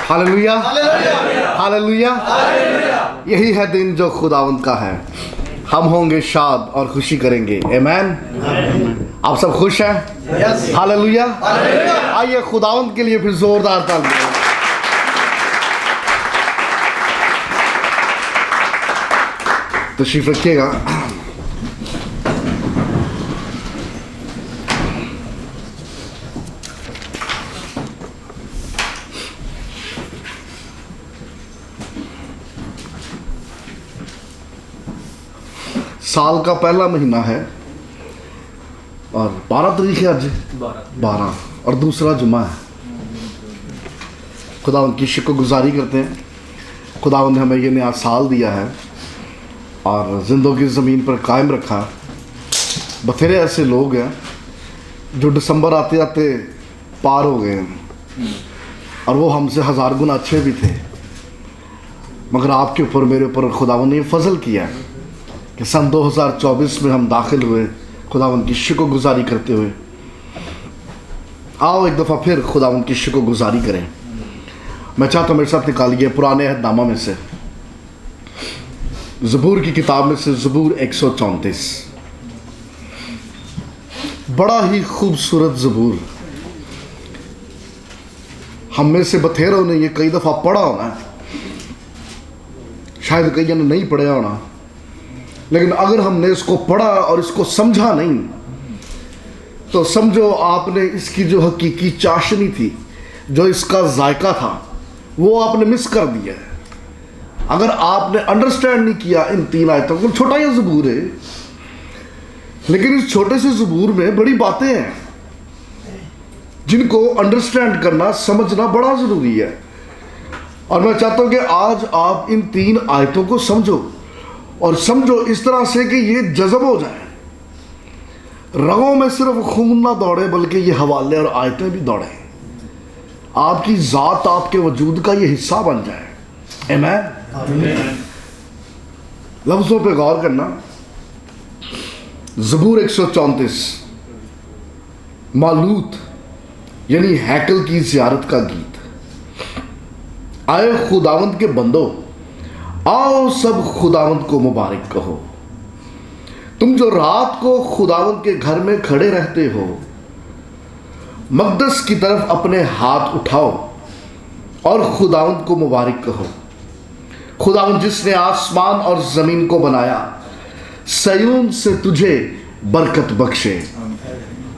Hallelujah, hallelujah. यही है दिन जो खुदावंद का है। हम होंगे शाद और खुशी करेंगे। आमीन। आप सब खुश हैं? हालेलुया। आइए खुदावंद के लिए फिर जोरदार तालियां। तशरीफ रखिएगा। साल का पहला महीना है और 12 तारीख है आज, 12 और दूसरा जुम्मा है। खुदावंद की शुक्रगुजारी करते हैं। खुदावंद ने हमें ये नया साल दिया है और ज़िंदगी ज़मीन पर कायम रखा। बथेरे ऐसे लोग हैं जो दिसंबर आते आते पार हो गए हैं और वो हमसे 1000 गुना अच्छे भी थे, मगर आपके ऊपर मेरे ऊपर खुदावंद ने फजल किया है कि सन 2024 में हम दाखिल हुए खुदावंद की शुक्रगुजारी करते हुए। आओ एक दफ़ा फिर खुदावंद की शुक्रगुजारी करें। मैं चाहता हूँ मेरे साथ निकालिए पुराने अहदनामा में से, ज़बूर की किताब में से ज़बूर 134। बड़ा ही खूबसूरत ज़बूर। हम में से बथेरों ने ये कई दफ़ा पढ़ा होना, शायद कई जन नहीं पढ़ा होना, लेकिन अगर हमने इसको पढ़ा और इसको समझा नहीं तो समझो आपने इसकी जो हकीकी चाशनी थी, जो इसका जायका था, वो आपने मिस कर दिया है। अगर आपने अंडरस्टैंड नहीं किया इन 3 आयतों को। छोटा ही ज़बूर है, लेकिन इस छोटे से ज़बूर में बड़ी बातें हैं जिनको अंडरस्टैंड करना, समझना बड़ा ज़रूरी है। और मैं चाहता हूँ कि आज आप इन 3 आयतों को समझो और समझो इस तरह से कि ये जज़ब हो जाए। रगों में सिर्फ खून ना दौड़े बल्कि ये हवाले और आयतें भी दौड़े, आपकी ज़ात आपके वजूद का ये हिस्सा बन जाए। आमीन। लफ्ज़ों पे गौर करना। ज़बूर 134 मालूत यानी हैकल की ज़ियारत का गीत। आए खुदावंद के बंदो, आओ सब खुदावंद को मुबारक कहो। तुम जो रात को खुदावंद के घर में खड़े रहते हो, मक़दस की तरफ अपने हाथ उठाओ और खुदावंद को मुबारक कहो। खुदावंद जिसने आसमान और ज़मीन को बनाया, सयून से तुझे बरकत बख्शे।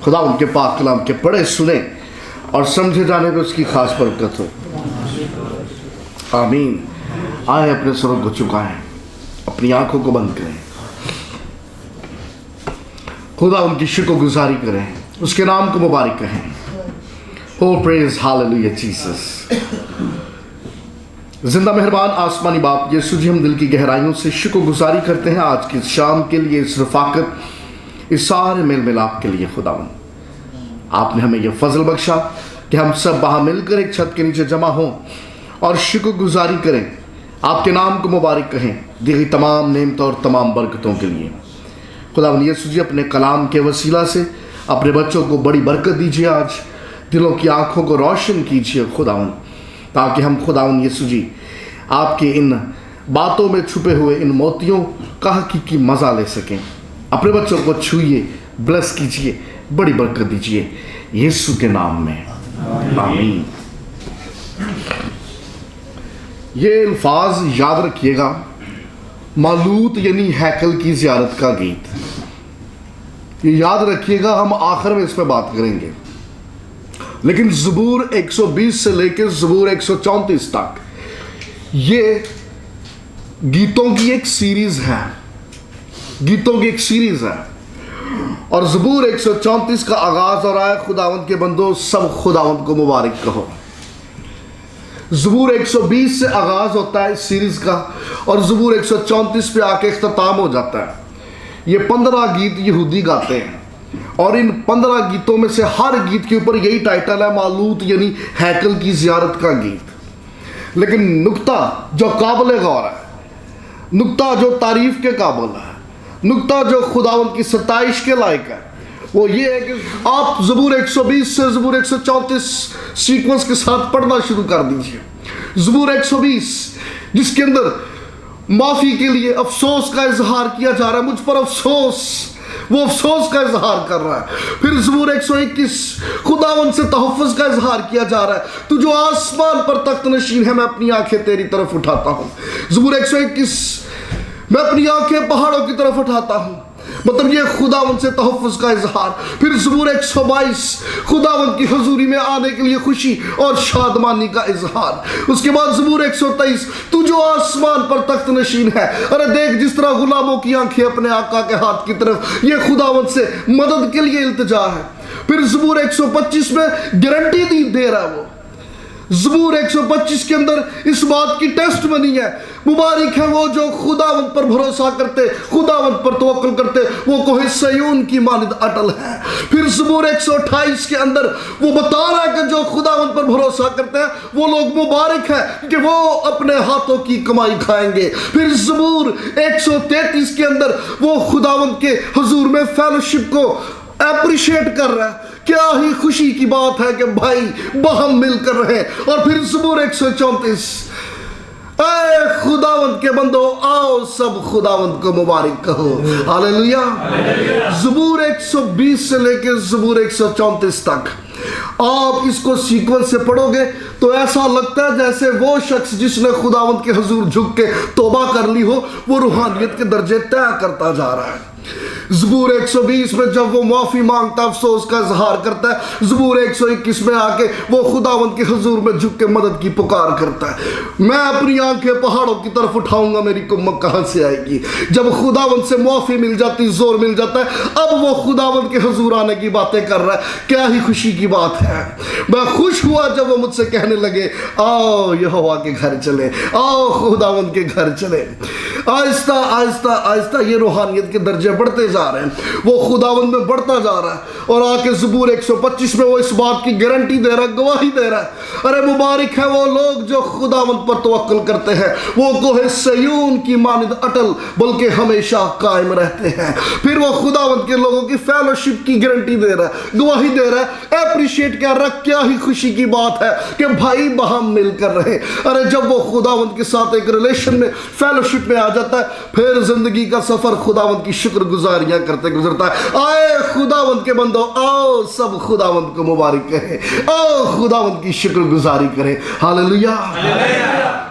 खुदावंद के पाक कलाम के पढ़े सुने और समझे जाने पर उसकी खास बरकत हो। आमीन। आए अपने सरों को झुकाएं, अपनी आंखों को बंद करें, खुदा उनकी शुक्रगुजारी करें, उसके नाम को मुबारक कहें। ओ प्रेज हालेलुया जीसस। जिंदा मेहरबान आसमानी बाप यीशु जी, हम दिल की गहराइयों से शुक्रगुजारी करते हैं आज की शाम के लिए, इस रफ़ाकत, इस सारे मेल मिलाप के लिए। खुदावंद आपने हमें यह फजल बख्शा कि हम सब वहाँ मिलकर एक छत के नीचे जमा हों और शुक्रगुजारी करें, आपके नाम को मुबारक कहें, दी गई तमाम नेमतों और तमाम बरकतों के लिए। खुदावंद यीशु जी, अपने कलाम के वसीला से अपने बच्चों को बड़ी बरकत दीजिए। आज दिलों की आंखों को रोशन कीजिए खुदावंद, ताकि हम खुदावंद यीशु जी आपके इन बातों में छुपे हुए इन मोतियों का हकीकी मज़ा ले सकें। अपने बच्चों को छूइए, ब्लेस कीजिए, बड़ी बरकत दीजिए यीशु के नाम में। आमीन। ये अल्फाज याद रखिएगा, मालूत यानी हैकल की ज़ियारत का गीत। ये याद रखिएगा, हम आखिर में इस पर बात करेंगे। लेकिन ज़बूर 120 से लेकर ज़बूर 134 तक ये गीतों की एक सीरीज़ है, गीतों की एक सीरीज़ है। और ज़बूर 134 का आगाज़ हो रहा है, खुदावंद के बंदो सब खुदावंद को मुबारक कहो। ज़बूर 120 से आगाज़ होता है इस सीरीज़ का और ज़बूर 134 पे आके इख्तिताम हो जाता है। ये 15 गीत यहूदी गाते हैं और इन 15 गीतों में से हर गीत के ऊपर यही टाइटल है, मालूत यानी हैकल की ज़ियारत का गीत। लेकिन नुक्ता जो काबिल गौर है, नुक्ता जो तारीफ़ के काबिल है, नुक्ता जो खुदावंद की सताइश के लायक है, वो ये है कि आप ज़बूर 120 से ज़बूर 134 सीक्वेंस के साथ पढ़ना शुरू कर दीजिए। ज़बूर 120 जिसके अंदर माफी के लिए अफसोस का इजहार किया जा रहा है, मुझ पर अफसोस, वो अफसोस का इजहार कर रहा है। फिर ज़बूर 121 खुदावंद से तहफ़्फ़ुज़ का इजहार किया जा रहा है, तू जो आसमान पर तख्त नशीन है, मैं अपनी आंखें तेरी तरफ उठाता हूँ। ज़बूर 121 मैं अपनी आंखें पहाड़ों की तरफ उठाता हूँ, मतलब ये खुदावंद से तहफ़्फ़ुज़ का इजहार। फिर ज़बूर 122 खुदावंद की हजूरी में आने के लिए खुशी और शादमानी का इजहार। उसके बाद ज़बूर 123 तू जो आसमान पर तख्त नशीन है, अरे देख जिस तरह गुलामों की आंखें अपने आका के हाथ की तरफ, ये खुदावंद से मदद के लिए इल्तिजा है। फिर ज़बूर 125 में गारंटी दे रहा है वो। ज़बूर 125 के अंदर इस बात की टेस्ट बनी है, मुबारक है वो जो खुदावंद पर भरोसा करते, खुदावंद पर तवक्कुल करते, वो कोहे सयून की मानिद अटल है। फिर ज़बूर 128 के अंदर वो बता रहा है कि जो खुदावंद पर भरोसा करते हैं वो लोग मुबारक है कि वो अपने हाथों की कमाई खाएंगे। फिर ज़बूर 133 के अंदर वो खुदावंद के हुजूर में फेलोशिप को अप्रिशिएट कर रहा है, क्या ही खुशी की बात है कि भाई बहम मिलकर रहे। और फिर ज़बूर 134 ऐ खुदावंद के बंदो आओ सब खुदावंद को मुबारक कहो, हालेलुया। ज़बूर 120 से लेकर ज़बूर 134 तक आप इसको सीक्वेंस से पढ़ोगे तो ऐसा लगता है जैसे वो शख्स जिसने खुदावंद के हुजूर झुक के तौबा कर ली हो, वो रूहानियत के दर्जे तय करता जा रहा है। ज़बूर 120 में जब वो माफ़ी मांगता है, अफसोस का इजहार करता है, ज़बूर 121 में आके वो खुदावंद के हुजूर में झुक के मदद की पुकार करता है। मैं अपनी आंखें पहाड़ों की तरफ उठाऊंगा, मेरी कुम्मत कहाँ से आएगी। जब खुदावंद से माफ़ी मिल जाती, जोर मिल जाता है, अब वो खुदावंद के हुजूर आने की बातें कर रहा है, क्या ही खुशी की बात है। मैं खुश हुआ जब वो मुझसे कहने लगे आओ यहोवा के घर चले, आओ खुदावंद के घर चले। आहिस्ता आहिस्ता आहिस्ता ये रूहानियत के दर्जे बढ़ते जा रहे हैं, वो खुदावंद में बढ़ता जा रहा है। और आके ज़बूर 125 में वो इस बात की गारंटी दे रहा है, गवाही दे रहा है, अरे मुबारक है वो लोग जो खुदावंद पर तवक्कुल करते हैं, वो कोहे सयून की मानिद अटल बल्कि हमेशा कायम रहते हैं। फिर वो खुदावंद के लोगों की फेलोशिप की गारंटी दे रहा है, गवाही दे रहा है, एप्रिशिएट कर रहा है, क्या ही खुशी की बात है कि भाई बहम मिलकर रहे। अरे जब वो खुदावंद के साथ एक रिलेशन में फेलोशिप में आ जाता है, फिर जिंदगी का सफर खुदावंद की शुक्रगुजारियां करते गुजरता है। आए खुदावंद के बंदो आओ सब खुदावंद को मुबारक करें, आओ खुदावंद की शुक्रगुजारी करें, हालेलुया।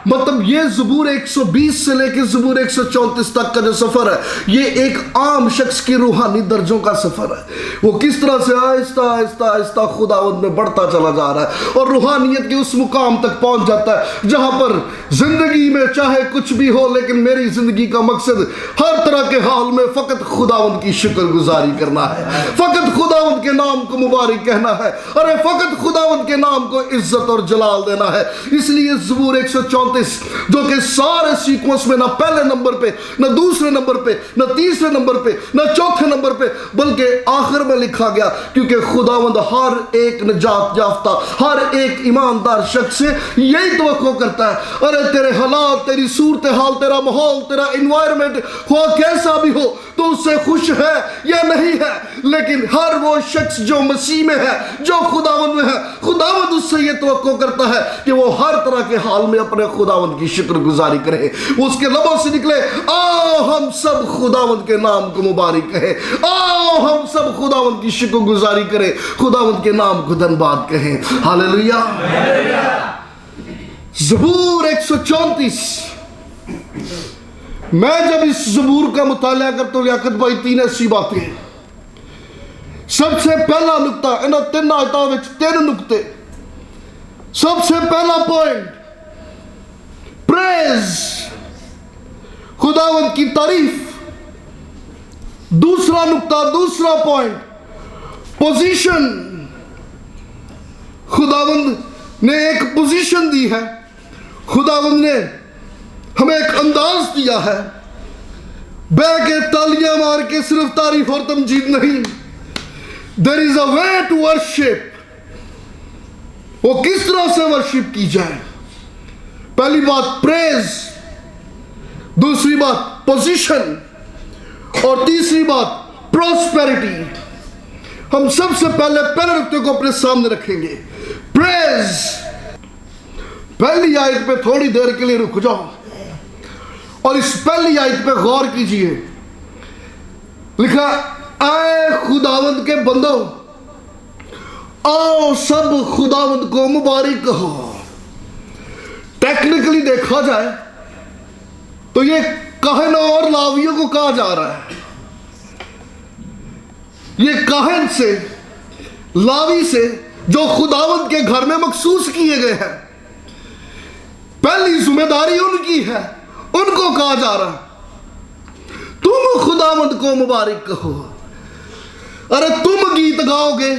मतलब ये ज़बूर 120 से लेकर ज़बूर 134 तक का जो सफर है, ये एक आम शख्स की रूहानी दर्जों का सफर है। वो किस तरह से आहिस्ता आहिस्ता आहिस्ता खुदावंद में बढ़ता चला जा रहा है और रूहानियत के उस मुकाम तक पहुंच जाता है जहां पर जिंदगी में चाहे कुछ भी हो, लेकिन मेरी जिंदगी का मकसद हर तरह के हाल में फकत खुदावंद की शुक्रगुजारी करना है, फकत खुदावंद के नाम को मुबारक कहना है, अरे फकत खुदावंद के नाम को इज्जत और जलाल देना है। इसलिए ज़बूर 134 जो कि सारे सीक्वेंस में ना पहले नंबर पे, ना दूसरे नंबर पे, ना तीसरे नंबर पे, ना चौथे नंबर पे, बल्कि आखिर में लिखा गया, क्योंकि खुदावंद हर एक निजात याफ्ता, हर एक ईमानदार शख्स से यही तवक्को करता है। अरे तेरे हालात, तेरी सूरत हाल, तेरा माहौल, तेरा इन्वायरमेंट हो कैसा भी हो, तो उससे खुश है या नहीं है, लेकिन हर वो शख्स जो मसीह में है, जो खुदावंद में है, खुदावंद उससे ये तवक्को करता है कि वो हर तरह के हाल में अपने खुदावंद की शुक्रगुजारी करे। उसके लबों से निकले आओ हम सब खुदावंद के नाम को मुबारक कहें, आओ हम सब खुदावंद की शुक्रगुजारी करें, खुदावंद के नाम को धन्यवाद कहें, हालेलुया। ज़बूर 134 मैं जब इस ज़बूर का मुताला करता हूं लियाकत भाई, तीन ऐसी बातें। सबसे पहला नुक्ता इन तीन आयतों में तीन नुक्ते। सबसे पहला पॉइंट प्रेज, खुदावंद की तारीफ। दूसरा नुक्ता, दूसरा पॉइंट पोजीशन, खुदावंद ने एक पोजीशन दी है, खुदावंद ने हमें एक अंदाज दिया है। बह के तालियां मार के सिर्फ तारीफ और तमजीद नहीं, there is a way to worship. वो किस तरह से वर्शिप की जाए, पहली बात प्रेज, दूसरी बात पोजीशन और तीसरी बात प्रॉस्पेरिटी। हम सबसे पहले नुक्ते को अपने सामने रखेंगे, प्रेज। पहली आयत पे थोड़ी देर के लिए रुक जाओ और इस पहली आयत पे गौर कीजिए। लिखा, आए खुदावंद के बंदो, आओ सब खुदावंद को मुबारक कहो। टेक्निकली देखा जाए तो ये कहन और लावियों को कहा जा रहा है। ये कहन से, लावी से, जो खुदावंद के घर में मखसूस किए गए हैं, पहली जिम्मेदारी उनकी है, उनको कहा जा रहा है तुम खुदावंद को मुबारक कहो। अरे तुम गीत गाओगे,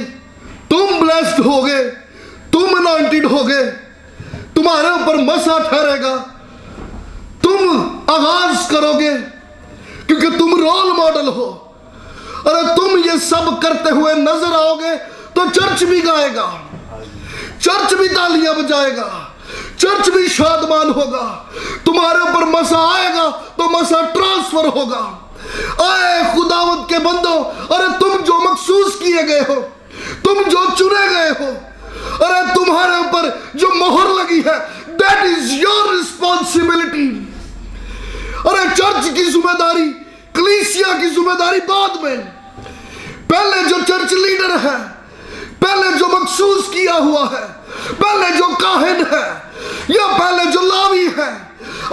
तुम ब्लेस्ड होगे, तुम अनॉइंटेड होगे, तुम्हारे ऊपर मसा ठहरेगा, तुम आगाज करोगे क्योंकि तुम रोल मॉडल हो। अरे तुम ये सब करते हुए नजर आओगे तो चर्च भी गाएगा, चर्च भी तालियां बजाएगा, चर्च भी शादमान होगा। तुम्हारे ऊपर मसा आएगा तो मसा ट्रांसफर होगा। आए खुदावंद के बंदो, अरे तुम जो मखसूस किए गए हो, तुम जो चुने गए हो, अरे तुम्हारे ऊपर जो मोहर लगी है, दैट इज योर रिस्पॉन्सिबिलिटी। अरे चर्च की जिम्मेदारी, कलीसिया की जिम्मेदारी बाद में। पहले जो चर्च लीडर है, पहले जो मखसूस किया हुआ है, पहले जो काहिन है या पहले जो लावी है,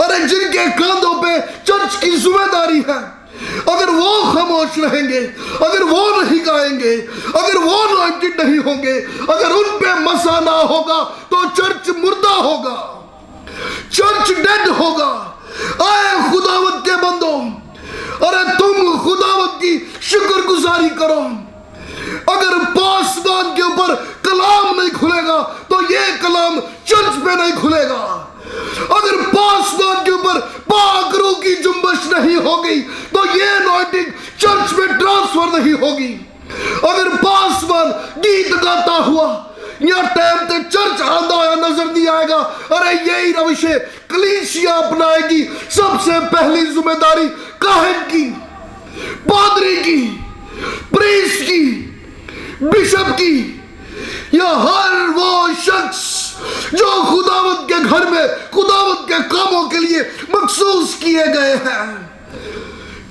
अरे जिनके कांधों पे चर्च की जिम्मेदारी है, अगर वो खामोश रहेंगे, अगर वो नहीं गाएंगे, अगर वो अनॉइंटेड नहीं होंगे, अगर उन पे मसा ना होगा तो चर्च मुर्दा होगा, चर्च डेड होगा। आए खुदावंद के बंदो, अरे तुम खुदावंद की शुक्रगुजारी करो। अगर पासबान के ऊपर कलाम नहीं खुलेगा तो ये कलाम चर्च पे नहीं खुलेगा। अगर पासबान के ऊपर पाक रूह की जुम्बश नहीं होगी तो ये अनॉइंटिंग चर्च में ट्रांसफर नहीं होगी। अगर पासबान गीत गाता हुआ या टाइम ते चर्च आंदा हुआ नजर नहीं आएगा, अरे यही रविश कलीसिया अपनाएगी। सबसे पहली जिम्मेदारी काहिन की, पादरी की, प्रीस्ट की, बिशप की, या हर वो शख्स जो खुदावंद के घर में खुदावंद के कामों के लिए मखसूस किए गए हैं।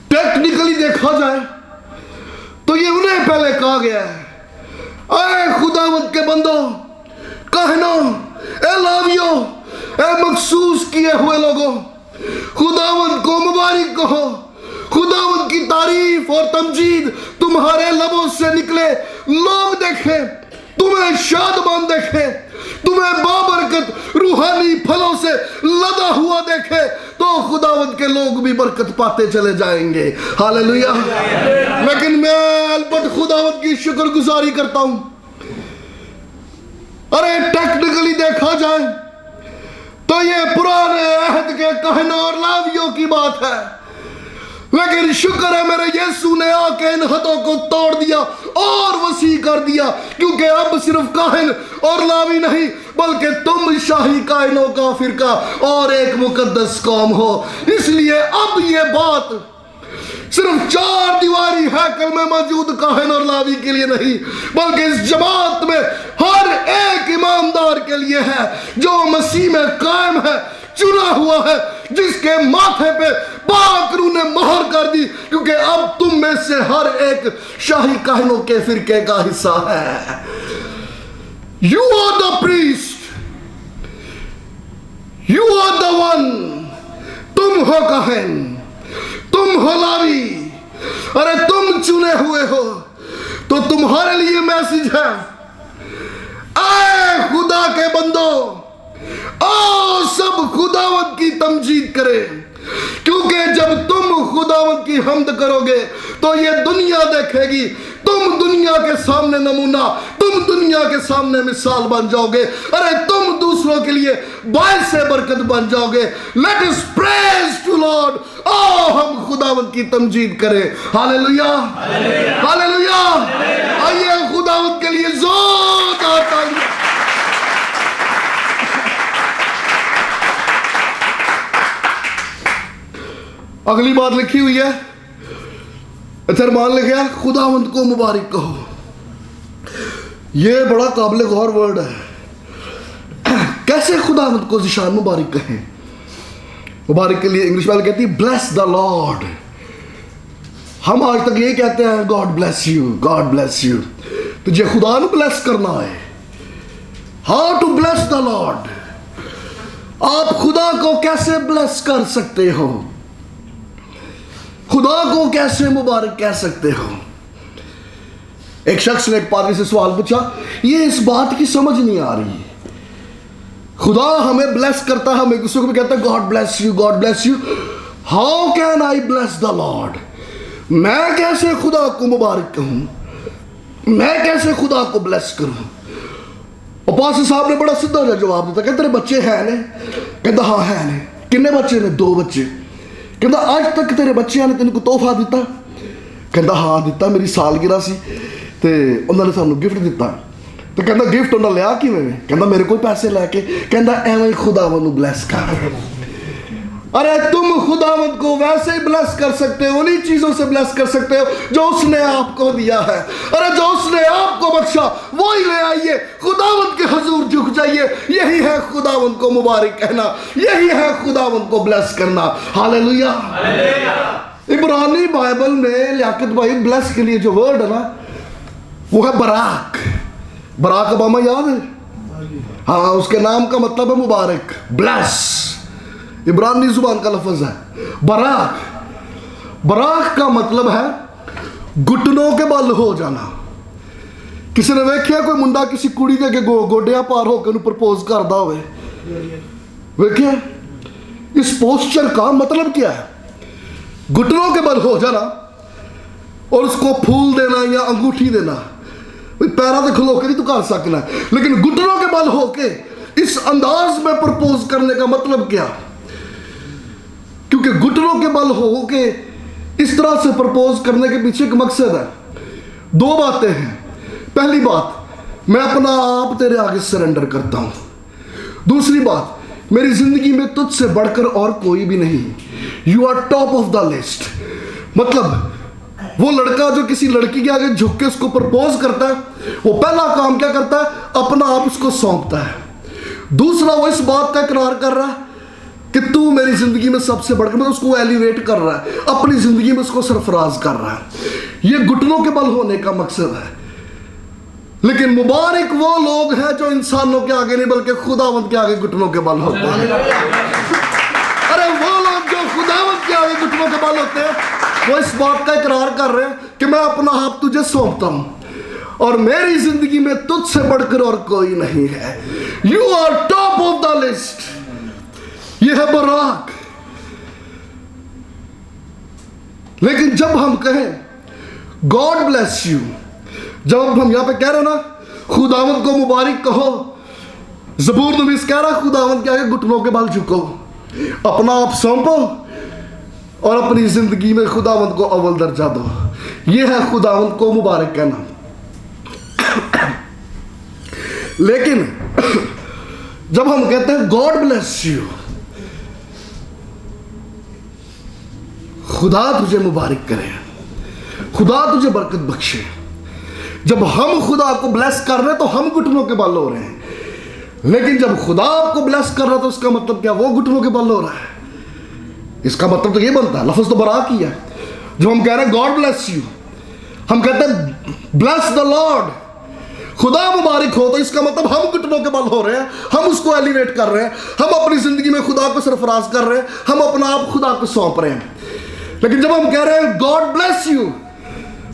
टेक्निकली देखा जाए तो ये उन्हें पहले कहा गया है, आए खुदावंद के बंदो, कहनो, ए लावियो, ए मखसूस किए हुए लोगों, खुदावंद को मुबारक कहो। खुदावंद की तारीफ और तमजीद तुम्हारे लबों से निकले, लोग देखें, तुम्हें शादमान देखें, तुम्हें बाबरकत रूहानी फलों से लदा हुआ देखे, तो खुदावंद के लोग भी बरकत पाते चले जाएंगे। हालेलुया। लेकिन मैं अलबत्त खुदावंद की शुक्रगुजारी करता हूं। अरे टेक्निकली देखा जाए तो ये पुराने अहद के कहने और लावियों की बात है, लेकिन शुक्र है मेरे यीशु ने आके इन हदों को तोड़ दिया और वसी कर दिया, क्योंकि अब सिर्फ काहिन और लावी नहीं बल्कि तुम शाही काहिनों का फिरका और एक मुकद्दस कौम हो। इसलिए अब ये बात सिर्फ चार दीवारी हैकल में मौजूद काहिन और लावी के लिए नहीं, बल्कि इस जमात में हर एक ईमानदार के लिए है जो मसीह में कायम है, चुना हुआ है, जिसके माथे पे पाक रूह ने मोहर कर दी, क्योंकि अब तुम में से हर एक शाही काहिनों के फिरके का हिस्सा है। You are the priest, you are the one. तुम हो काहिन, तुम हो लावी, अरे तुम चुने हुए हो। तो तुम्हारे लिए मैसेज है, आए खुदा के बंदो, आओ सब खुदावंद की तमजीद करें, क्योंकि जब तुम खुदावंद की हमद करोगे तो ये दुनिया देखेगी। तुम दुनिया के सामने नमूना, तुम दुनिया के सामने मिसाल बन जाओगे। अरे तुम दूसरों के लिए बायस से बरकत बन जाओगे। Let us praise to Lord. आओ हम खुदावंद की तमजीद करें। Hallelujah, hallelujah. आइए खुदावंद के लिए जोरदार तालियां। अगली बात लिखी हुई है, फरमान लिखा, खुदावंद को मुबारक कहो। यह बड़ा काबिल गौर वर्ड है। कैसे खुदावंद को ज़िशान मुबारक कहें? मुबारक के लिए इंग्लिश वाले कहती है ब्लेस द लॉर्ड। हम आज तक ये कहते हैं God bless you, God bless you. तुझे खुदा ने ब्लेस करना है। How to bless the Lord? आप खुदा को कैसे ब्लेस कर सकते हो? खुदा को कैसे मुबारक कह सकते हो? एक शख्स ने एक पादरी से सवाल पूछा, ये इस बात की समझ नहीं आ रही। खुदा हमें ब्लेस करता है, हमें दूसरों को भी कहता है God bless you, God bless you. How can I bless the Lord? मैं कैसे खुदा को मुबारक कहूं? मैं कैसे खुदा को ब्लेस करूं? और पास्टर साहब ने बड़ा सीधा जवाब दिया, कहते तेरे बच्चे हैं ने? कहता हाँ है ने। किन्ने बच्चे ने? 2 बच्चे। कहता आज तक तेरे बच्चों ने तेन को तोहफा दिता? कहता हाँ दिता, मेरी सालगिरह सी ते उन्होंने सानू गिफ्ट दिता। तो कहता गिफ्ट उन्हें लिया किवें? कहता मेरे कोई पैसे लैके। कहता एवं ही खुदावंद नूं ब्लेस कर। अरे तुम खुदावंद को वैसे ही ब्लेस कर सकते हो, उन्हीं चीजों से ब्लेस कर सकते हो जो उसने आपको दिया है। अरे जो उसने आपको बख्शा वही ले आइए, खुदावंद के हुजूर झुक जाइए। यही है खुदावंद को मुबारक कहना, यही है खुदावंद को ब्लेस करना। हालेलुया। इब्रानी बाइबल में लियाकत भाई ब्लेस के लिए जो वर्ड है ना वो है बराक। बराक ओबामा याद है? हाँ, उसके नाम का मतलब है मुबारक, ब्लेस। इब्रानी जुबान का लफ्ज है बराक। बराक का मतलब है घुटनों के बल हो जाना। किसी ने देखिया कोई मुंडा किसी कुड़ी के गोडिया पार होकर प्रपोज करता हो? देखिए इस पोस्चर का मतलब क्या है? घुटनों के बल हो जाना और उसको फूल देना या अंगूठी देना। पैरा तो खलो के नहीं तो कर सकना, लेकिन घुटनों के बल होके इस अंदाज में प्रपोज करने का मतलब क्या? क्योंकि घुटनों के बल होके इस तरह से प्रपोज करने के पीछे एक मकसद है। 2 बातें हैं। पहली बात, मैं अपना आप तेरे आगे सरेंडर करता हूं। दूसरी बात, मेरी जिंदगी में तुझसे बढ़कर और कोई भी नहीं। You are top of the list. मतलब वो लड़का जो किसी लड़की के आगे झुक के उसको प्रपोज करता है, वो पहला काम क्या करता है? अपना आप उसको सौंपता है। दूसरा, वो इस बात का इकरार कर रहा है कि तू मेरी जिंदगी में सबसे बढ़कर, मतलब उसको एलिवेट कर रहा है, अपनी जिंदगी में उसको सरफराज कर रहा है। ये घुटनों के बल होने का मकसद है। लेकिन मुबारक वो लोग हैं जो इंसानों के आगे नहीं बल्कि खुदावंद के आगे घुटनों के बल होते हैं। अरे वो लोग जो खुदावंद के आगे घुटनों के बल होते हैं, वो इस बात का इकरार कर रहे हैं कि मैं अपना हाथ तुझे सौंपता हूं और मेरी जिंदगी में तुझसे बढ़कर और कोई नहीं है। You are top of the list. यह है बराक। लेकिन जब हम कहें गॉड ब्लेस यू, जब हम यहां पे कह रहे हो ना खुदावंद को मुबारक कहो, ज़बूर नवीस कह रहा खुदावंद के आगे घुटनों के बल झुको, अपना आप सौंपो और अपनी जिंदगी में खुदावंद को अव्वल दर्जा दो। यह है खुदावंद को मुबारक कहना। लेकिन जब हम कहते हैं गॉड ब्लेस यू, खुदा तुझे मुबारक करे, खुदा तुझे बरकत बख्शे, जब हम खुदा को ब्लेस कर रहे हैं तो हम घुटनों के बल हो रहे हैं। लेकिन जब खुदा आपको ब्लेस कर रहा है तो उसका मतलब क्या? वो घुटनों के बल हो रहा है। इसका मतलब तो ये बनता है, लफ्ज तो बराक ही है। जब हम कह रहे हैं गॉड ब्लेस यू, हम कहते हैं ब्लेस द लॉर्ड, खुदा मुबारक हो, तो इसका मतलब हम घुटनों के बल हो रहे हैं, हम उसको एलिवेट कर रहे हैं, हम अपनी जिंदगी में खुदा को सरफराज कर रहे हैं, हम अपना आप खुदा को सौंप रहे हैं। लेकिन जब हम कह रहे हैं गॉड ब्लेस यू,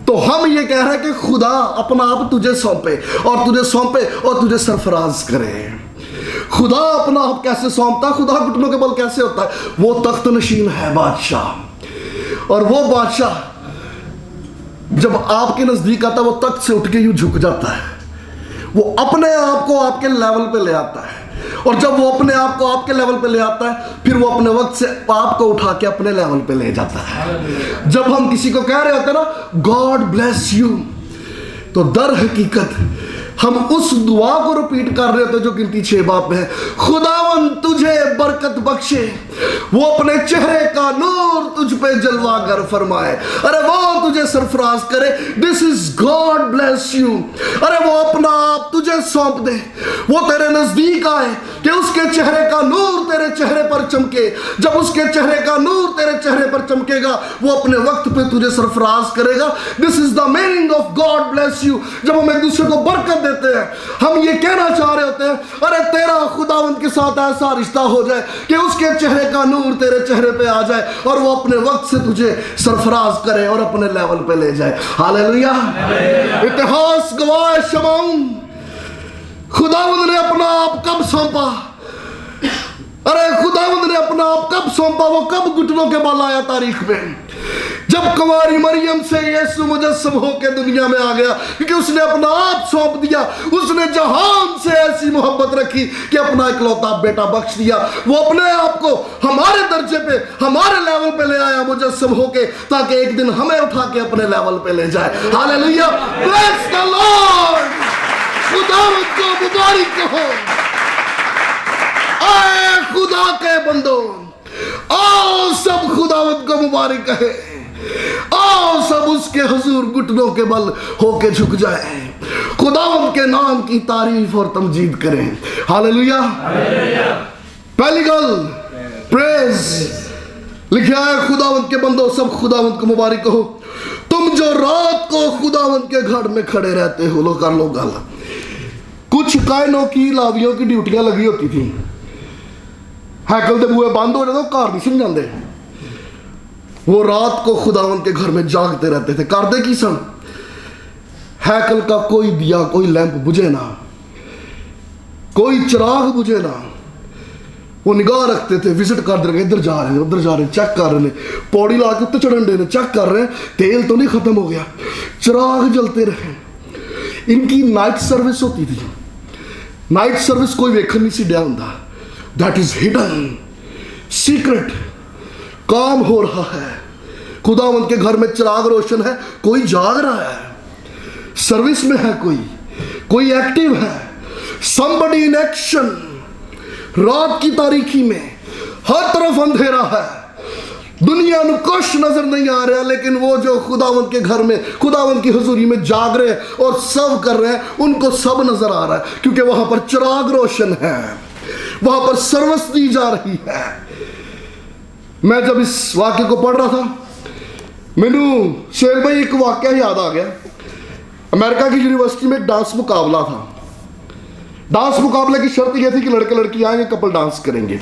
तो हम ये कह रहे हैं कि खुदा अपना आप तुझे सौंपे और तुझे सौंपे और तुझे सरफराज करे। खुदा अपना आप कैसे सौंपता? खुदा घुटनों के बल कैसे होता है? वो तख्त नशीन है बादशाह, और वो बादशाह जब आपके नजदीक आता है वो तख्त से उठ के यूं झुक जाता है। वो अपने आप को आपके लेवल पे ले आता है, और जब वो अपने आप को आपके लेवल पे ले आता है फिर वो अपने वक्त से आपको उठा के अपने लेवल पे ले जाता है। जब हम किसी को कह रहे होते हैं ना गॉड ब्लेस यू, तो दर हकीकत हम उस दुआ को रिपीट कर रहे होते जो गिनती 6 बाब में है। खुदावन तुझे बरकत बख्शे, वो अपने चेहरे का नूर तुझ पे जलवागर फरमाए, अरे वो तुझे सरफराज करे। This is God bless you. अरे वो अपना आप तुझे सौंप दे, वो तेरे नजदीक आए कि उसके चेहरे का नूर तेरे चेहरे पर चमके। जब उसके चेहरे का नूर तेरे चेहरे पर चमकेगा, वो अपने वक्त पे तुझे सरफराज करेगा। This is the meaning of God bless you. जब हम एक दूसरे को बरकत देते हैं, हम ये कहना चाह रहे होते हैं, अरे तेरा खुदावंद के साथ ऐसा रिश्ता हो जाए कि उसके चेहरे का नूर तेरे चेहरे पे आ जाए और वो अपने वक्त से तुझे सरफराज करे और अपने लेवल पे ले जाए। हालेलुया। इतिहास गवाह है, शमाउन खुदावंद ने अपना आप कब सौंपा? अरे खुदावंद ने अपना आप कब सौंपा? वो कब घुटनों के बल आया तारीख में? जब कुंवारी मरियम से यीशु मुजस्सम होकर दुनिया में आ गया, क्योंकि उसने अपना आप सौंप दिया। उसने जहान से ऐसी मोहब्बत रखी कि अपना इकलौता बेटा बख्श दिया। वो अपने आप को हमारे दर्जे पे, हमारे लेवल पे ले आया मुजस्सम होके, ताकि एक दिन हमें उठा के अपने लेवल पे ले जाए। Hallelujah, bless the Lord. खुदावंद को मुबारक हो। आए खुदा के बंदो, आओ सब खुदावंद को मुबारक कहे, आओ सब उसके हुजूर घुटनों के बल होके झुक जाए, खुदावंद के नाम की तारीफ और तमजीद करें। हालेलुया। पहली गल प्रेज लिखा है, खुदावंद के बंदो सब खुदावंद को मुबारक कहो। तुम जो रात को खुदावंद के घर में खड़े रहते हो, लो कर लो गल। कुछ कायनों की लावियों की ड्यूटियां लगी होती थी, हैकल दे बूहे बंद हो जाते, घर नहीं समझाते। वो रात को खुदावंद के घर में जागते रहते थे। करते की सन? हैकल का कोई दिया, कोई लैंप बुझे ना, कोई चिराग बुझे ना। वो निगाह रखते थे, विजिट कर रहे, इधर जा रहे हैं, उधर जा रहे हैं, चेक कर रहे हैं, पौड़ी ला के उत्ते चढ़न दे, चेक कर रहे हैं तेल तो नहीं खत्म हो गया, चिराग जलते रहे। इनकी नाइट सर्विस होती थी। नाइट सर्विस कोई वेखन नहीं सी दिया हुंदा। दैट इज हिडन, सीक्रेट काम हो रहा है। खुदावंद के घर में चिराग रोशन है, कोई जाग रहा है, सर्विस में है, कोई एक्टिव है, somebody in एक्शन। रात की तारीकी में हर तरफ अंधेरा है, दुनिया में कुछ नजर नहीं आ रहा, लेकिन वो जो खुदावंद के घर में, खुदावंद की हुजूरी में जाग रहे हैं और सब कर रहे हैं, उनको सब नजर आ रहा है, क्योंकि वहां पर चिराग रोशन है, वहां पर सर्विस दी जा रही है। मैं जब इस वाक्य को पढ़ रहा था, मैनू शेर भाई एक वाक्य याद आ गया। अमेरिका की यूनिवर्सिटी में डांस मुकाबला था। डांस मुकाबले की शर्त यह थी कि लड़के लड़की आएंगे, कपल डांस करेंगे।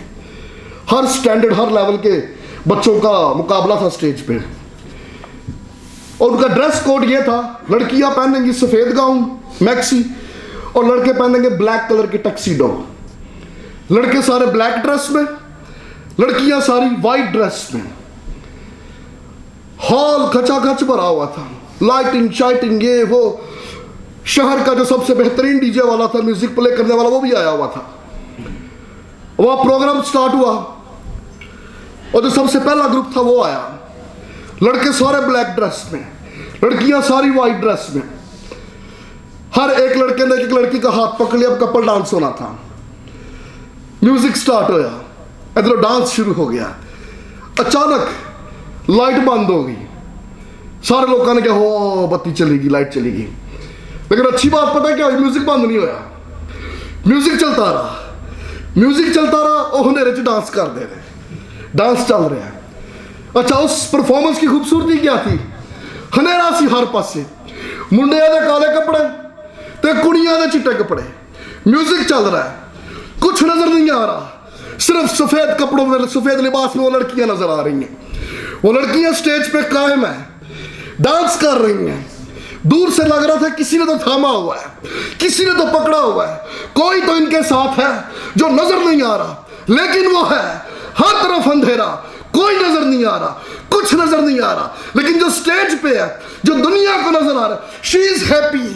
हर स्टैंडर्ड, हर लेवल के बच्चों का मुकाबला था स्टेज पे। और उनका ड्रेस कोड ये था, लड़कियां पहनेंगी सफेद गाउन मैक्सी और लड़के पहनेंगे ब्लैक कलर की टक्सीडो। लड़के सारे ब्लैक ड्रेस में, लड़कियां सारी वाइट ड्रेस में। हॉल खचाखच भरा हुआ था, लाइटिंग शाइटिंग, ये वो। शहर का जो सबसे बेहतरीन डीजे वाला था, म्यूजिक प्ले करने वाला, वो भी आया हुआ था। वह प्रोग्राम स्टार्ट हुआ और जो सबसे पहला ग्रुप था वो आया। लड़के सारे ब्लैक ड्रेस में, लड़कियां सारी वाइट ड्रेस में। हर एक लड़के ने एक लड़की का हाथ पकड़ लिया, अब कपल डांस होना था। म्यूजिक स्टार्ट होया, इधर डांस शुरू हो गया। अचानक लाइट बंद हो गई। सारे लोगों ने कहा हो बत्ती चलेगी, लाइट चलेगी। लेकिन अच्छी बात पता है क्या, म्यूजिक बंद नहीं होया, म्यूजिक चलता रहा, म्यूजिक चलता रहा और अंधेरे च डांस कर दे रहे, डांस चल रहा है। अच्छा, उस परफॉर्मेंस की खूबसूरती क्या थी? हनेरा सी हर पासे, मुंडिया दे काले कपड़े ते कुड़ियां दे चिट्टे कपड़े। म्यूजिक चल रहा है, कुछ नजर नहीं आ रहा, सिर्फ सफेद कपड़ों में, सफेद लिबास में वो लड़कियां नजर आ रही हैं। वो लड़कियां स्टेज पे कायम है, डांस कर रही हैं। दूर से लग रहा था किसी ने तो थामा हुआ है, किसी ने तो पकड़ा हुआ है, कोई तो इनके साथ है जो नजर नहीं आ रहा। लेकिन वो है, हर तरफ अंधेरा, कोई नजर नहीं आ रहा, कुछ नजर नहीं आ रहा। लेकिन जो स्टेज पे है, जो दुनिया को नजर आ रहा है, शी इज हैप्पी,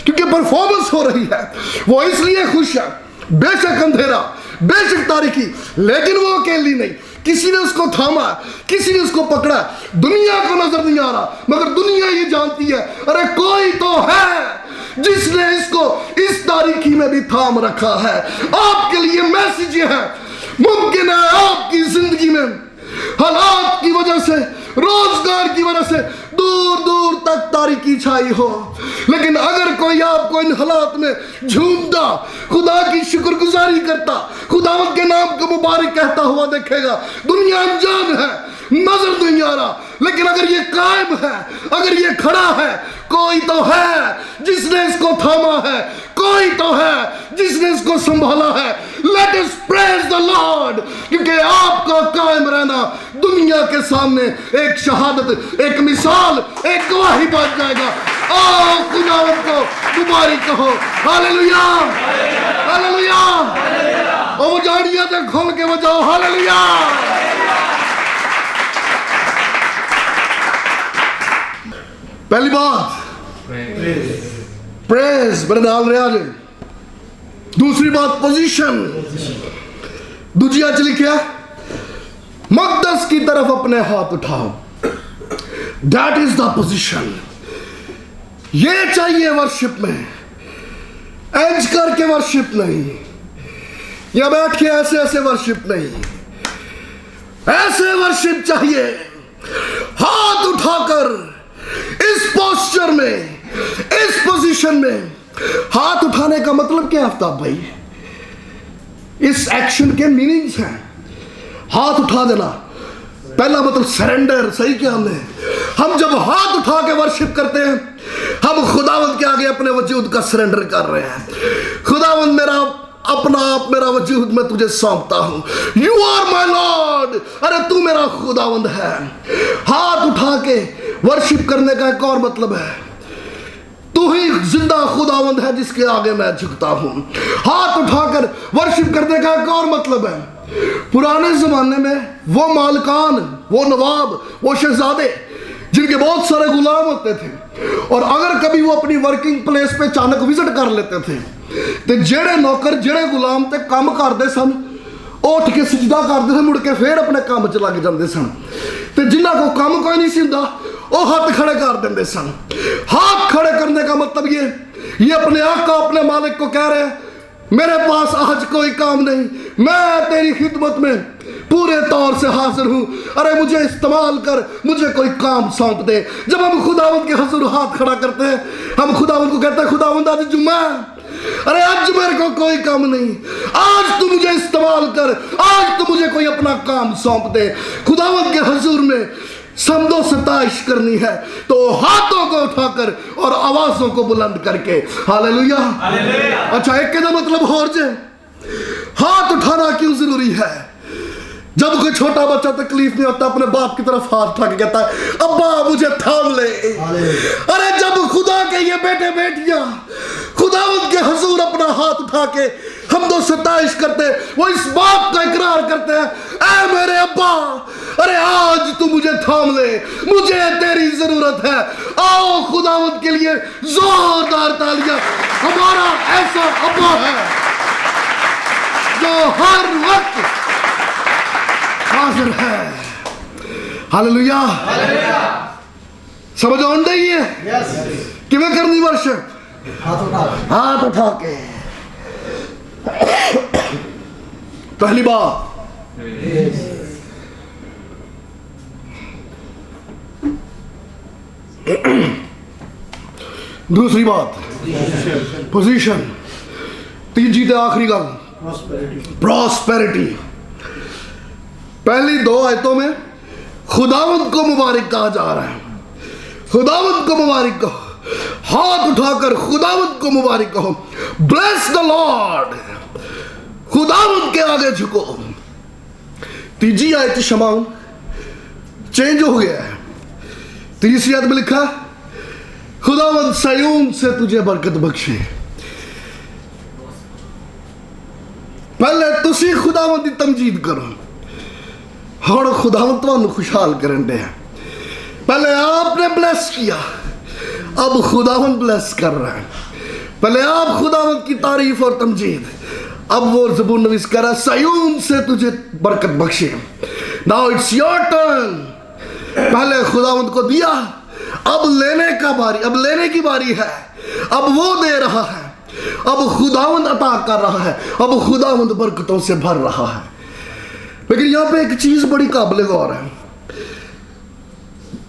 क्योंकि परफॉर्मेंस हो रही है। वो इसलिए खुश है, बेशक अंधेरा, बेशक तारीकी, लेकिन वो अकेली नहीं। किसी ने उसको थामा, किसी ने उसको पकड़ा। दुनिया को नजर नहीं आ रहा, मगर दुनिया ये जानती है, अरे कोई तो है जिसने इसको इस तारीकी में भी थाम रखा है। आपके लिए मैसेज ये है, मुमकिन है आपकी जिंदगी में हालात की वजह से रोजगार की वजह से दूर दूर तक तारीकी छाई हो, लेकिन अगर कोई आपको इन हालात में झूमता, खुदा की शुक्रगुजारी करता, खुदावंद के नाम को मुबारक कहता हुआ देखेगा, दुनिया अनजान है, नजर नहीं आ रहा, लेकिन अगर ये कायम है, अगर ये खड़ा है, कोई तो है जिसने इसको थामा है, कोई तो है जिसने इसको संभाला है। Late us praise the Lord, क्योंकि आपका कायम रहना दुनिया के सामने एक शहादत, एक मिसाल, एक गवाही बन जाएगा। आओ खुदावंद को मुबारक कहो, हालेलुया हालेलुया। और वो जाड़ियां तक खोल के बजाओ, हालेलुया। पहली बात प्रेज, मेरे नाल रहा जे। दूसरी बात पोजीशन, दूजी आज लिखा मकदस की तरफ अपने हाथ उठाओ, दैट इज द पोजीशन। ये चाहिए वर्शिप में, एंज करके वर्शिप नहीं, या बैठ के ऐसे ऐसे वर्शिप नहीं, ऐसे वर्शिप चाहिए हाथ उठाकर, इस पोस्चर में, इस पोजीशन में। हाथ उठाने का मतलब क्या है आफ्ताब भाई? इस एक्शन के मीनिंग्स हैं। हाथ उठा देना, पहला मतलब सरेंडर, सही क्या हमने, हम जब हाथ उठा के वर्शिप करते हैं, हम खुदावंद के आगे अपने वजूद का सरेंडर कर रहे हैं। खुदावंद मेरा अपना आप, मेरा वजूद मैं तुझे सौंपता हूं, यू आर माई लॉर्ड, अरे तू मेरा खुदावंद है। हाथ उठा के वर्शिप करने का एक और मतलब है, तू ही जिंदा खुदावंद है जिसके आगे मैं झुकता हूं। हाथ उठाकर वर्शिप करने का एक और मतलब है, पुराने जमाने में वो मालकान, वो नवाब, वो शहजादे जिनके बहुत सारे गुलाम होते थे, और अगर कभी वो अपनी वर्किंग प्लेस पे अचानक विजिट कर लेते थे, तो जेड़े नौकर, जेड़े गुलाम ते काम करते सन, उठ के सजदा करते थे, मुड़ के फिर अपने काम च लग जाते सन। तो जिन्हों को काम कोई नहीं सी हुंदा, वो हाथ खड़े कर देंगे सन। हाथ खड़े करने का मतलब ये अपने आका, अपने मालिक को कह रहे हैं, मेरे पास आज कोई काम नहीं, मैं तेरी खिदमत में पूरे तौर से हाजिर हूं, अरे मुझे इस्तेमाल कर, मुझे कोई काम सौंप दे। जब हम खुदावंद के हुजूर हाथ खड़ा करते हैं, हम खुदावंद को कहते हैं, खुदावंद आज जुम्मा, अरे आज मेरे को कोई काम नहीं, आज तू मुझे इस्तेमाल कर, आज तू मुझे कोई अपना काम सौंप दे। खुदावंद के हुजूर में समदो सताइश करनी है तो हाथों को उठाकर और आवाजों को बुलंद करके, हालेलुया। अच्छा, एक का मतलब और जे हाथ उठाना क्यों जरूरी है? जब कोई छोटा बच्चा तकलीफ में होता, अपने बाप की तरफ हाथ उठा के कहता है, अब्बा मुझे थाम ले। अरे जब खुदा के ये बेटे बेटियां खुदावंद के हुजूर अपना हाथ उठा के हमदो सताइश करते, वो इस बात का इकरार करते हैं, ऐ मेरे अब्बा, अरे आज तू मुझे थाम ले, मुझे तेरी जरूरत है। आओ खुदावंद के लिए जोरदार तालियां। हमारा ऐसा अब्बा है जो हर वक्त हाजिर है, हालेलुया। समझ आउंड ही है किवें करनी वर्शिप? हाथ उठा के। पहली बात दूसरी बात पोजीशन, तीसरी तो आखिरी गल प्रॉस्पेरिटी। पहली दो आयतों में खुदावंद को मुबारक कहा जा रहा है, खुदावंद को मुबारक कहो, हाथ उठाकर खुदावंद को मुबारक कहो, ब्लेस द लॉर्ड, खुदावंद के आगे झुको। तीसरी आयत शमाउन चेंज हो गया है। तीसरी आयत में लिखा, खुदावंद सयून से तुझे बरकत बख्शे। पहले तुसी खुदावंद की तमजीद करो, और खुदावंद तुहानू खुशहाल करन दे। पहले आपने ब्लेस किया, अब खुदावंद ब्लेस कर रहा है। पहले आप खुदावंद की तारीफ और तमजीद, अब वो ज़बूर नवीस कर रहा है, सयून से तुझे बरकत बख्शे। Now it's your turn. पहले खुदावंद को दिया, अब लेने का बारी, अब लेने की बारी है। अब वो दे रहा है, अब खुदावंद अता कर रहा है, अब खुदावंद बरकतों से भर रहा है। लेकिन यहां पे एक चीज बड़ी काबिल गौर है,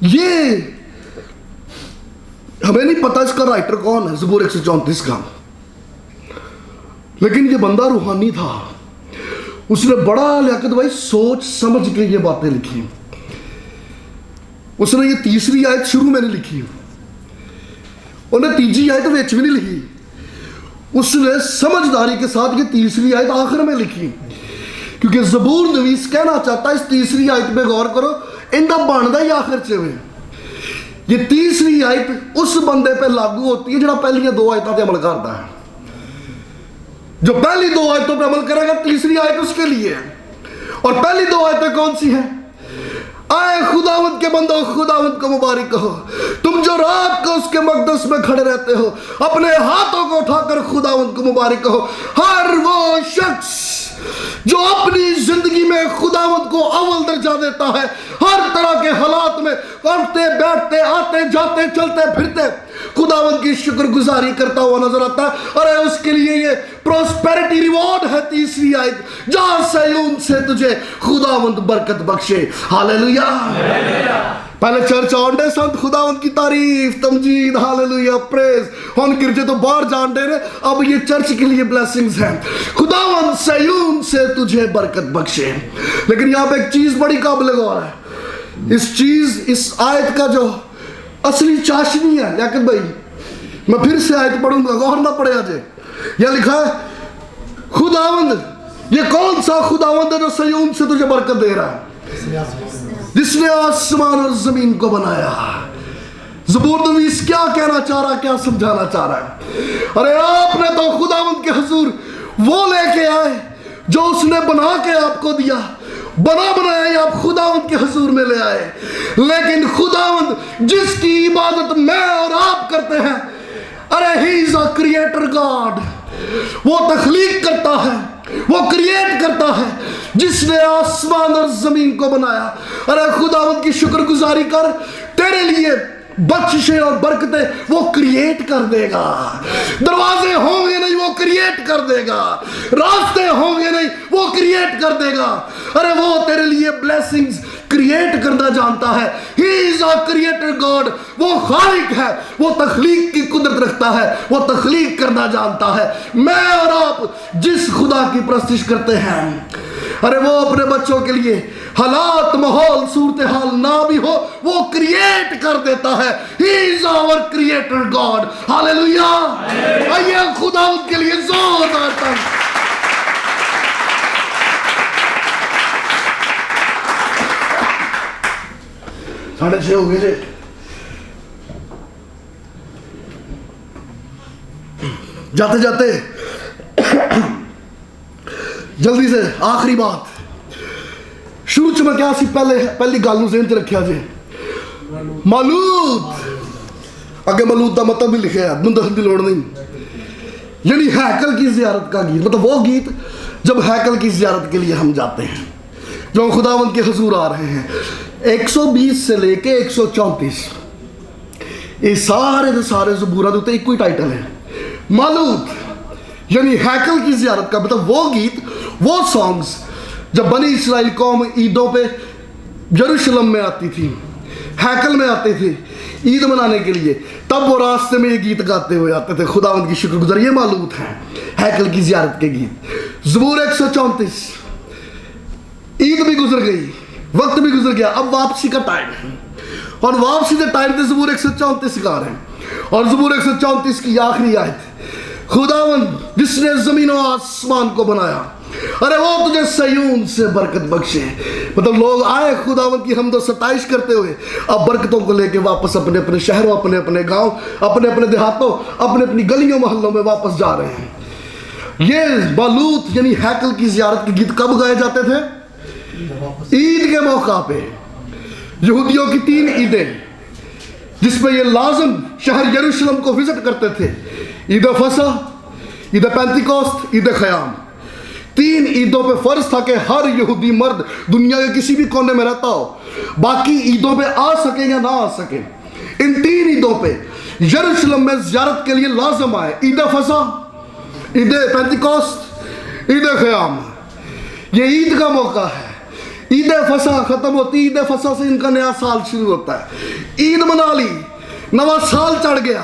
ये हमें नहीं पता इसका राइटर कौन है ज़बूर 134 का, लेकिन ये बंदा रूहानी था। उसने बड़ा लियाकत भाई सोच समझ के ये बातें लिखी। उसने ये तीसरी आयत शुरू में नहीं लिखी, उन्हें तीसरी आयत विच भी नहीं लिखी, उसने समझदारी के साथ ये तीसरी आयत आखिर में लिखी, क्योंकि ज़बूर नवीस कहना चाहता है इस तीसरी आयत पे गौर करो, इनका बनता ही आखिर च में। ये तीसरी आयत उस बंदे पे लागू होती है जो पहली दो आयतों पे अमल करता है। जो पहली दो आयतों पे अमल करेगा तीसरी आयत उसके लिए है। और पहली दो आयतें कौन सी है? आए खुदावंद के बंदो, खुदावंद को मुबारक कहो, तुम जो रात को उसके मकदस में खड़े रहते हो, अपने हाथों को उठाकर खुदावंद को मुबारक कहो। हर वो शख्स जो अपनी जिंदगी में खुदावंद को अव्वल दर्जा देता है, हर तरह के हालात में उठते बैठते आते जाते चलते फिरते खुदावंद की शुक्रगुजारी करता हुआ नजर आता है। अरे उसके लिए ये प्रोस्पेरिटी रिवॉर्ड है तीसरी आयत, जहां सयून से तुझे खुदावंद बरकत बख्शे। हालेलुया। पहले चर्च आंडे संत खुदावंद की तारीफ तमजीद हालेलुया प्रेज, हम गिरजे तो बाहर जान दे रहे, अब ये चर्च के लिए ब्लेसिंग्स हैं। खुदावंद सयून से तुझे बरकत बख्शे। लेकिन यहाँ पे एक चीज बड़ी काबिल गौर है, इस आयत का जो असली चाशनी है लियाकत भाई, मैं फिर से आयत पढ़ूंगा, गौर ना पड़े आज। यह लिखा है खुदावंद, ये कौन सा खुदावंद है जो सयून से तुझे बरकत दे रहा है? जिसने आसमान और जमीन को बनाया। ज़बूर नवीस क्या कहना चाह रहा है, क्या समझाना चाह रहा है? अरे आपने तो खुदावंद के हुजूर वो लेके आए जो उसने बना के आपको दिया, बना बनाया आप खुदावंद के हुजूर में ले आए। लेकिन खुदावंद जिसकी इबादत मैं और आप करते हैं, अरे he is a creator God, वो तख्लीक करता है, वो क्रिएट करता है, जिसने आसमान और जमीन को बनाया। अरे खुदावंद की शुक्रगुजारी कर, तेरे लिए बख्शिशें और बरकतें वो क्रिएट कर देगा। दरवाजे होंगे नहीं, वो क्रिएट कर देगा। रास्ते होंगे नहीं, वो क्रिएट कर देगा। अरे वो तेरे लिए ब्लेसिंग्स क्रिएट करना जानता है। He is a creator God, वो खालिक है, वो तख्लीक की कुदरत रखता है, वो तख्लीक करना जानता है। मैं और आप जिस खुदा की परस्तिश करते हैं, अरे वो अपने बच्चों के लिए हालात माहौल सूरत हाल ना भी हो, वो क्रिएट कर देता है। He is our creator God. Hallelujah. आइए खुदा के लिए जोरदार ताली। 6:30 हो गए जी। जाते जाते जल्दी से आखिरी बात, शुरू च मैं क्या सी पहली गल ज़हन च रखिया जी, मालूत। अगे मालूत का मतलब भी लिखे है, मैं दसने की लोड़ नहीं। यानी हैकल की ज़ियारत का गीत, मतलब वो गीत जब हैकल की ज़ियारत के लिए हम जाते हैं, जो खुदावंद के हुजूर आ रहे हैं। 120 से लेके 134 ये सारे के सारे ज़बूरा के एक ही टाइटल है, मालूत। यानी हैकल की ज़ियारत का मतलब वो गीत, वो सॉन्ग्स जब बनी इसराइल कौम ईदों पे यरूशलेम में आती थी, हैकल में आते थे ईद मनाने के लिए, तब वो रास्ते में ये गीत गाते हुए आते थे खुदावंद की शुक्रगुजारी। ये मालूत है हैकल की ज़ियारत के गीत। ज़बूर 134, ईद भी गुजर गई, वक्त भी गुजर गया, अब वापसी का टाइम है, और वापसी के टाइम पे ज़बूर 134 गा रहे हैं। और ज़बूर 134 की आखिरी आयत, खुदावंद जिसने ज़मीन और आसमान को बनाया, अरे वो तुझे सयून से बरकत बख्शे। मतलब लोग आए खुदावंद की हमदो सताइश करते हुए, अब बरकतों को लेके वापस अपने अपने शहरों, अपने अपने गांव, अपने अपने देहातों, अपने अपनी गलियों मोहल्लों में वापस जा रहे हैं। ये मालूत यानी हैकल की ज़ियारत के गीत कब गाए जाते थे? ईद के मौका पे। यहूदियों की 3 ईदें जिसमें ये लाजम शहर यरूशलेम को विजिट करते थे, ईद फसा, ईद पेंतिकोस्त, ईद ख़याम। 3 ईदों पे फर्ज था कि हर यहूदी मर्द दुनिया के किसी भी कोने में रहता हो, बाकी ईदों पे आ सके या ना आ सके, इन 3 ईदों पे यरूशलेम में ज़ियारत के लिए लाजम आए। ईद फसा, ईद पेंतिकोस्त, ईद ख़याम। ये ईद का मौका है। ईद फसा खत्म होती, ईद फसा से इनका नया साल शुरू होता है। ईद मना ली, नवा साल चढ़ गया,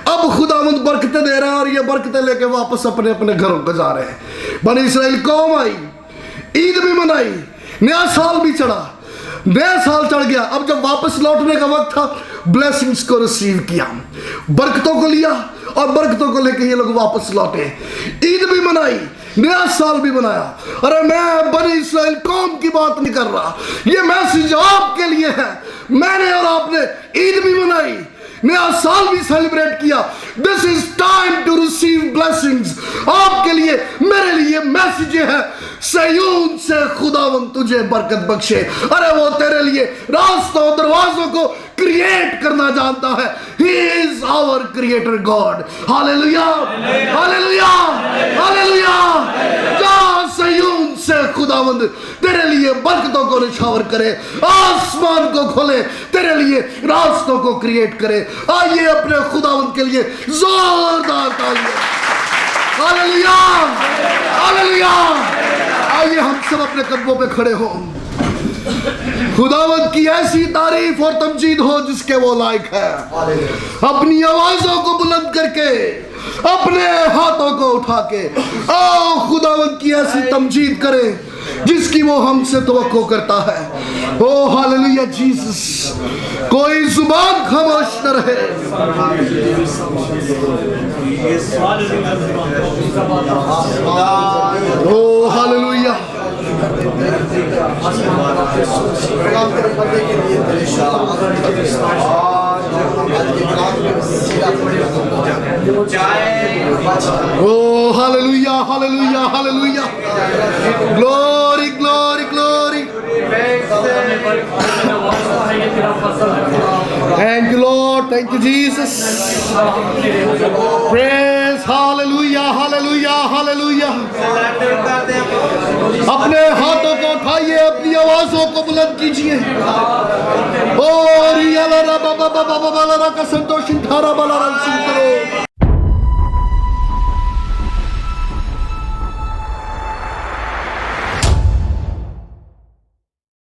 अब खुदावंद बरकतें दे रहा है और ये बरकतें लेके वापस अपने अपने घरों को जा रहे हैं। बनी इसराइल कौम आई, ईद भी मनाई, नया साल भी चढ़ा, नया साल चढ़ गया। अब जब वापस लौटने का वक्त था, ब्लेसिंग्स को रिसीव किया, बरकतों को लिया और बरकतों को लेके ये लोग वापस लौटे। ईद भी मनाई, नया साल भी बनाया। अरे मैं बनी इसराइल कौम की बात नहीं कर रहा, ये मैसेज आपके लिए है। मैंने और आपने ईद भी मनाई, नया साल भी सेलिब्रेट किया। This is time to receive blessings. आपके लिए, मेरे लिए मैसेज है, सयून से खुदावंद तुझे बरकत बख्शे। अरे वो तेरे लिए रास्तों दरवाजों को क्रिएट करना जानता है। He is our creator God. Hallelujah, hallelujah, hallelujah. जा सयून से खुदावंद तेरे लिए बरकतों को निछावर करे, आसमान को खोले, तेरे लिए रास्तों को क्रिएट करे। आइए अपने खुदावंद के लिए जोरदार तालियां। Hallelujah, hallelujah. आइए हम सब अपने कदमों पे खड़े हो, खुदावंद की ऐसी तारीफ और तमजीद हो जिसके वो लायक है। अपनी आवाजों को बुलंद करके, अपने हाथों को उठा के आओ खुदावंद की ऐसी तमजीद करें जिसकी वो हमसे तवक्को करता है। ओ हालेलुया जीसस। कोई जुबान खामोश न रहे। ओ hallelujah. Oh, hallelujah, hallelujah, hallelujah. Glory, glory, glory. Thank you, Lord. Thank you, Jesus. Praise, hallelujah, hallelujah, hallelujah. अपने हाथों को उठाइए, अपनी आवाजों को बुलंद कीजिए। और ये ला ला बा बा बा बा बा ला ला का संतोष इंठारा बा ला ला